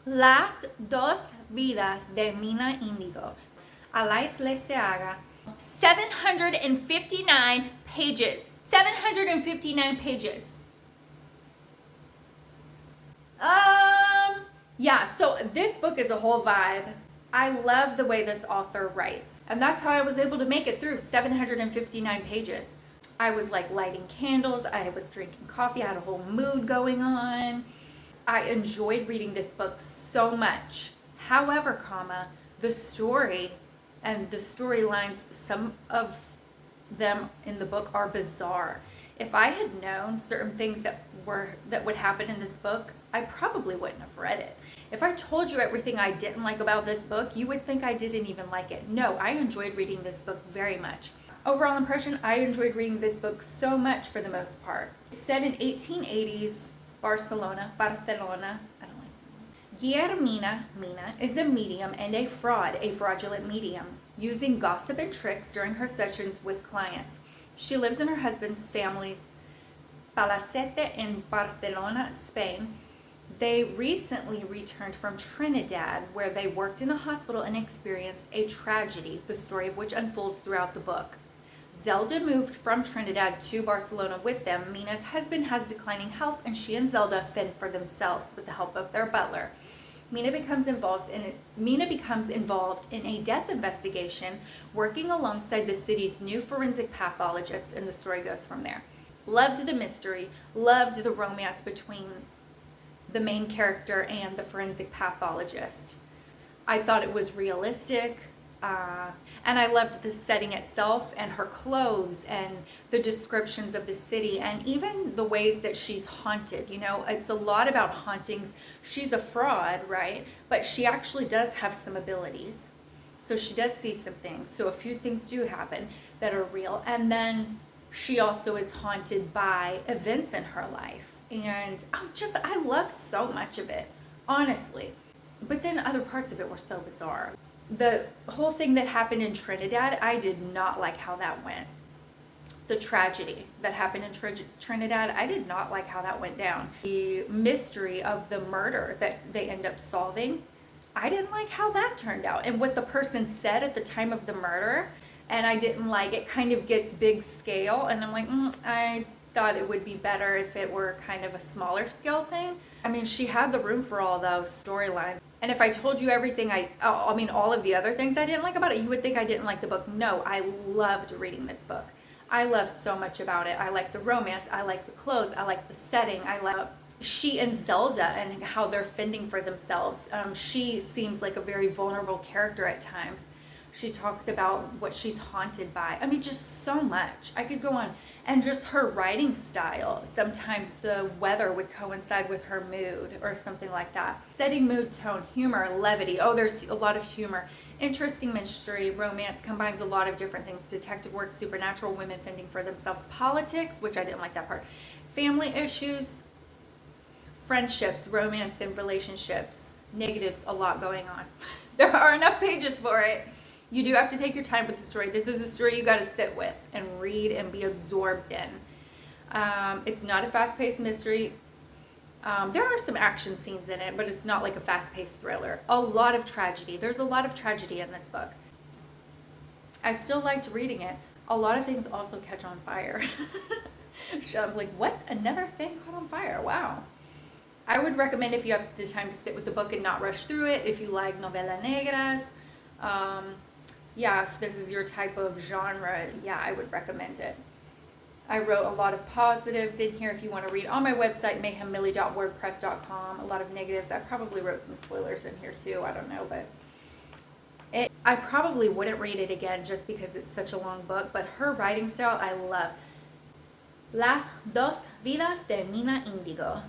Las dos vidas de Mina Indigo. Alaitz Leceaga. 759 pages. 759 pages. Yeah, so this book is a whole vibe. I love the way this author writes. And that's how I was able to make it through 759 pages. I was like lighting candles, I was drinking coffee, I had a whole mood going on. I enjoyed reading this book so much. However, the story and the storylines, some of them in the book are bizarre. If I had known certain things that would happen in this book, I probably wouldn't have read it. If I told you everything I didn't like about this book, you would think I didn't even like it. No, I enjoyed reading this book very much. Overall impression, I enjoyed reading this book so much for the most part. It's set in 1880s Barcelona. I don't like Mina is a medium and a fraudulent medium, using gossip and tricks during her sessions with clients. She lives in her husband's family's palacete in Barcelona, Spain. They recently returned from Trinidad, where they worked in a hospital and experienced a tragedy, the story of which unfolds throughout the book. Zelda moved from Trinidad to Barcelona with them. Mina's husband has declining health, and she and Zelda fend for themselves with the help of their butler. Mina becomes involved in a death investigation, working alongside the city's new forensic pathologist, and the story goes from there. Loved the mystery, loved the romance between the main character and the forensic pathologist. I thought it was realistic, and I loved the setting itself and her clothes and the descriptions of the city and even the ways that she's haunted. You know, it's a lot about hauntings. She's a fraud, right? But she actually does have some abilities. So she does see some things. So a few things do happen that are real. And then she also is haunted by events in her life. And I love so much of it, honestly. But then other parts of it were so bizarre. The whole thing that happened in Trinidad, I did not like how that went. The tragedy that happened in Trinidad, I did not like how that went down. The mystery of the murder that they end up solving, I didn't like how that turned out. And what the person said at the time of the murder, and I didn't like it. Kind of gets big scale, and I'm like, I thought it would be better if it were kind of a smaller scale thing. I mean, she had the room for all those storylines. And if I told you everything all of the other things I didn't like about it, you would think I didn't like the book. No, I loved reading this book. I love so much about it. I like the romance, I like the clothes, I like the setting, I love she and Zelda and how they're fending for themselves. She seems like a very vulnerable character at times. She talks about what she's haunted by. I mean, just so much. I could go on. And just her writing style. Sometimes the weather would coincide with her mood or something like that. Setting mood, tone, humor, levity. Oh, there's a lot of humor. Interesting mystery, romance, combines a lot of different things. Detective work, supernatural, women fending for themselves, politics, which I didn't like that part. Family issues, friendships, romance and relationships. Negatives, a lot going on. There are enough pages for it. You do have to take your time with the story. This is a story you got to sit with and read and be absorbed in. It's not a fast-paced mystery. There are some action scenes in it, but it's not like a fast-paced thriller. A lot of tragedy. There's a lot of tragedy in this book. I still liked reading it. A lot of things also catch on fire. So I'm like, what? Another thing caught on fire? Wow. I would recommend, if you have the time to sit with the book and not rush through it, if you like novelas negras, yeah, if this is your type of genre, yeah, I would recommend it. I wrote a lot of positives in here if you want to read on my website, mayhemmillie.wordpress.com. A lot of negatives. I probably wrote some spoilers in here too. I don't know, but I probably wouldn't read it again just because it's such a long book, but her writing style I love. Las dos vidas de Mina Indigo.